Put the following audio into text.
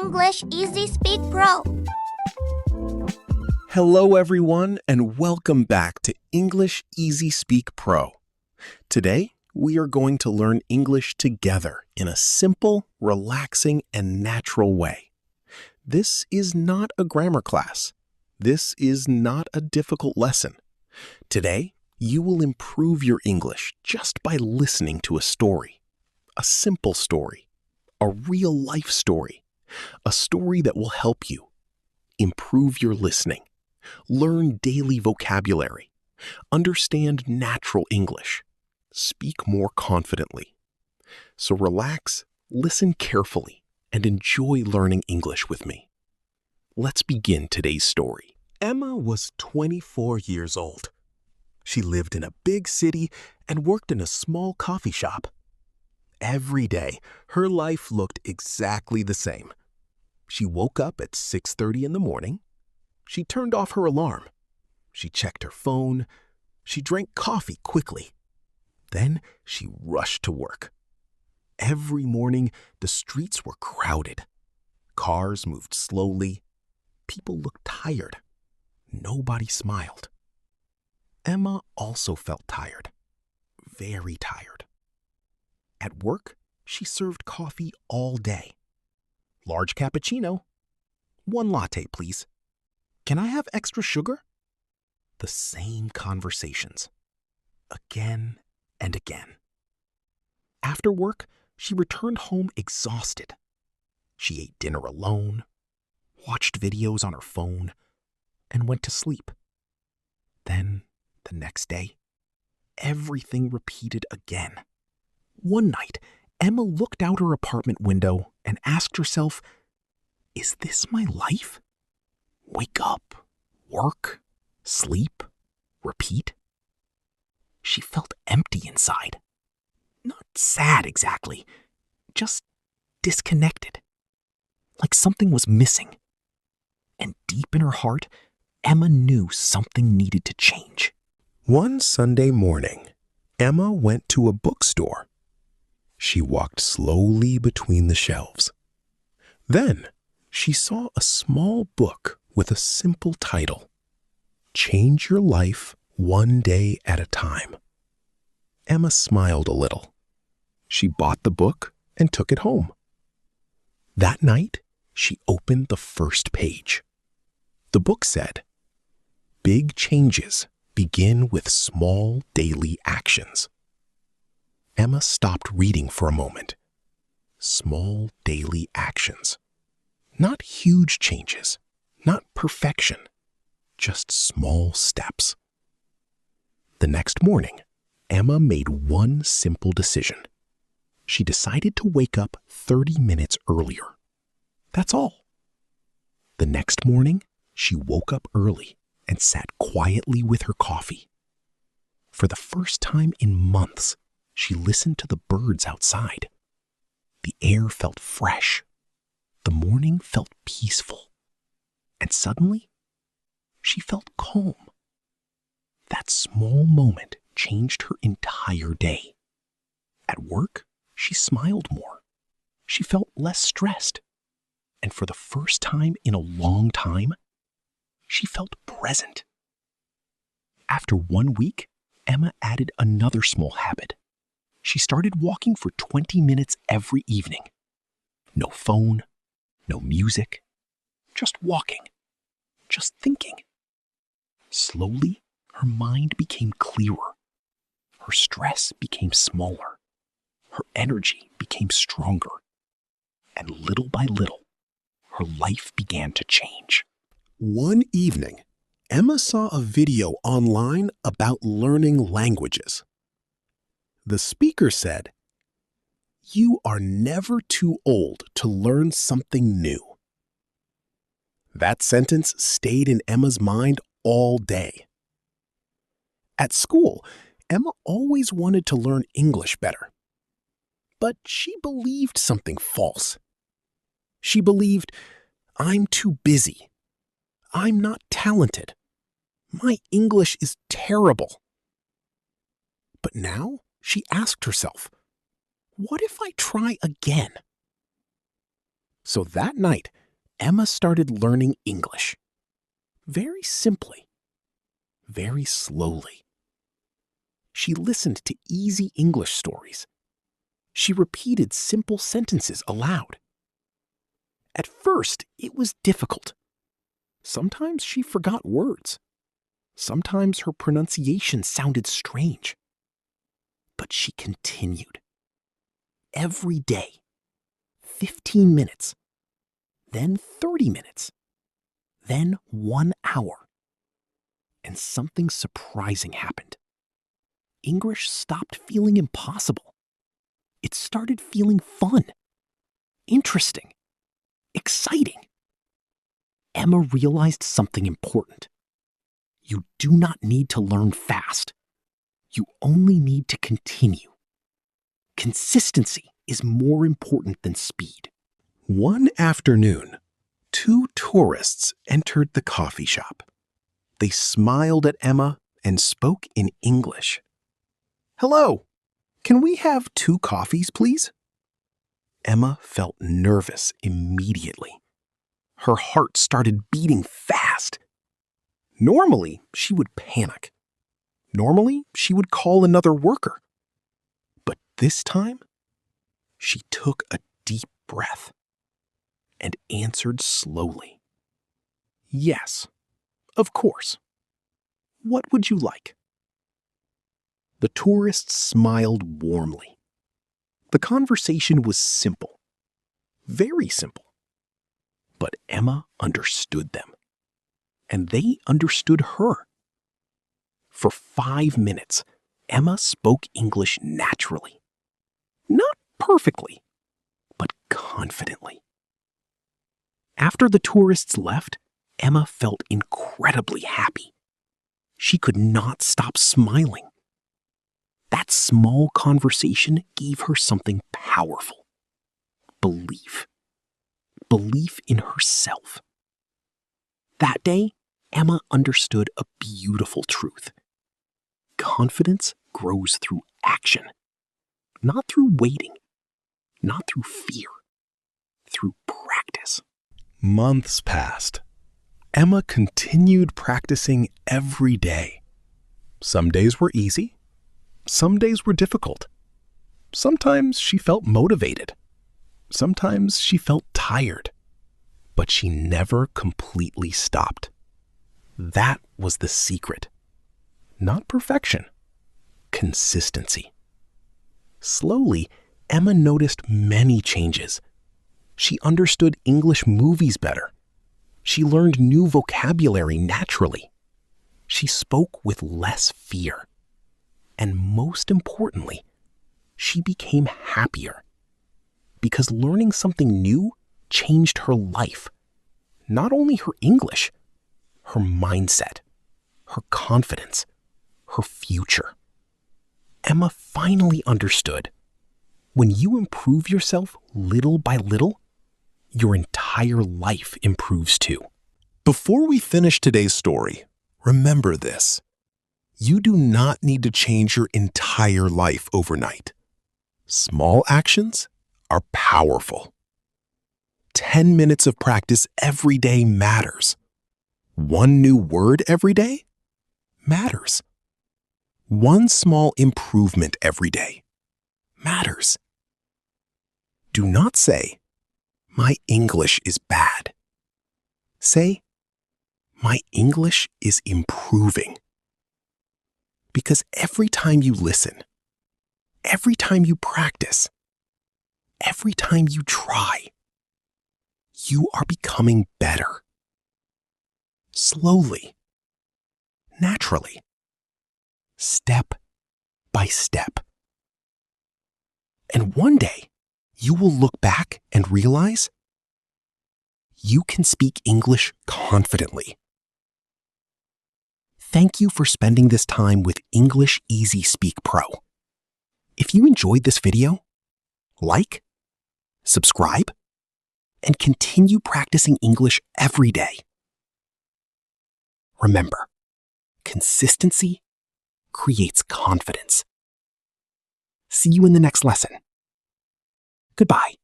English Easy Speak Pro. Hello, everyone, and welcome back to English Easy Speak Pro. Today, we are going to learn English together in a simple, relaxing, and natural way. This is not a grammar class. This is not a difficult lesson. Today, you will improve your English just by listening to a story. A simple story. A real-life story. A story that will help you improve your listening, learn daily vocabulary, understand natural English, speak more confidently. So relax, listen carefully, and enjoy learning English with me. Let's begin today's story. Emma was 24 years old. She lived in a big city and worked in a small coffee shop. Every day, her life looked exactly the same. She woke up at 6:30 in the morning. She turned off her alarm. She checked her phone. She drank coffee quickly. Then she rushed to work. Every morning, the streets were crowded. Cars moved slowly. People looked tired. Nobody smiled. Emma also felt tired. Very tired. At work, she served coffee all day. Large cappuccino. 1 latte, please. Can I have extra sugar? The same conversations. Again and again. After work, she returned home exhausted. She ate dinner alone, watched videos on her phone, and went to sleep. Then, the next day, everything repeated again. One night, Emma looked out her apartment window and asked herself, "Is this my life? Wake up, work, sleep, repeat?" She felt empty inside. Not sad exactly, just disconnected. Like something was missing. And deep in her heart, Emma knew something needed to change. One Sunday morning, Emma went to a bookstore. She walked slowly between the shelves. Then, she saw a small book with a simple title, "Change Your Life One Day at a Time." Emma smiled a little. She bought the book and took it home. That night, she opened the first page. The book said, "Big changes begin with small daily actions." Emma stopped reading for a moment. Small daily actions. Not huge changes, not perfection, just small steps. The next morning, Emma made one simple decision. She decided to wake up 30 minutes earlier. That's all. The next morning, she woke up early and sat quietly with her coffee. For the first time in months, she listened to the birds outside. The air felt fresh. The morning felt peaceful. And suddenly, she felt calm. That small moment changed her entire day. At work, she smiled more. She felt less stressed. And for the first time in a long time, she felt present. After 1 week, Emma added another small habit. She started walking for 20 minutes every evening. No phone, no music, just walking, just thinking. Slowly, her mind became clearer. Her stress became smaller. Her energy became stronger. And little by little, her life began to change. One evening, Emma saw a video online about learning languages. The speaker said, "You are never too old to learn something new." That sentence stayed in Emma's mind all day. At school, Emma always wanted to learn English better. But she believed something false. She believed, "I'm too busy. I'm not talented. My English is terrible." But now she asked herself, what if I try again? So that night, Emma started learning English. Very simply, very slowly. She listened to easy English stories. She repeated simple sentences aloud. At first, it was difficult. Sometimes she forgot words. Sometimes her pronunciation sounded strange. But she continued. Every day, 15 minutes, then 30 minutes, then 1 hour. And something surprising happened. English stopped feeling impossible. It started feeling fun, interesting, exciting. Emma realized something important. You do not need to learn fast. You only need to continue. Consistency is more important than speed. One afternoon, 2 tourists entered the coffee shop. They smiled at Emma and spoke in English. "Hello, can we have 2 coffees, please?" Emma felt nervous immediately. Her heart started beating fast. Normally, she would panic. Normally, she would call another worker. But this time, she took a deep breath and answered slowly. "Yes, of course. What would you like?" The tourists smiled warmly. The conversation was simple, very simple. But Emma understood them, and they understood her. For 5 minutes, Emma spoke English naturally. Not perfectly, but confidently. After the tourists left, Emma felt incredibly happy. She could not stop smiling. That small conversation gave her something powerful. Belief. Belief in herself. That day, Emma understood a beautiful truth. Confidence grows through action, not through waiting, not through fear, through practice. Months passed. Emma continued practicing every day. Some days were easy. Some days were difficult. Sometimes she felt motivated. Sometimes she felt tired. But she never completely stopped. That was the secret. Not perfection, consistency. Slowly, Emma noticed many changes. She understood English movies better. She learned new vocabulary naturally. She spoke with less fear. And most importantly, she became happier. Because learning something new changed her life. Not only her English, her mindset, her confidence, her future. Emma finally understood. When you improve yourself little by little, your entire life improves too. Before we finish today's story, remember this. You do not need to change your entire life overnight. Small actions are powerful. 10 minutes of practice every day matters. 1 new word every day matters. 1 small improvement every day matters. Do not say, "My English is bad." Say, "My English is improving." Because every time you listen, every time you practice, every time you try, you are becoming better. Slowly, naturally, step by step. And one day, you will look back and realize you can speak English confidently. Thank you for spending this time with English Easy Speak Pro. If you enjoyed this video, like, subscribe, and continue practicing English every day. Remember, consistency creates confidence. See you in the next lesson. Goodbye.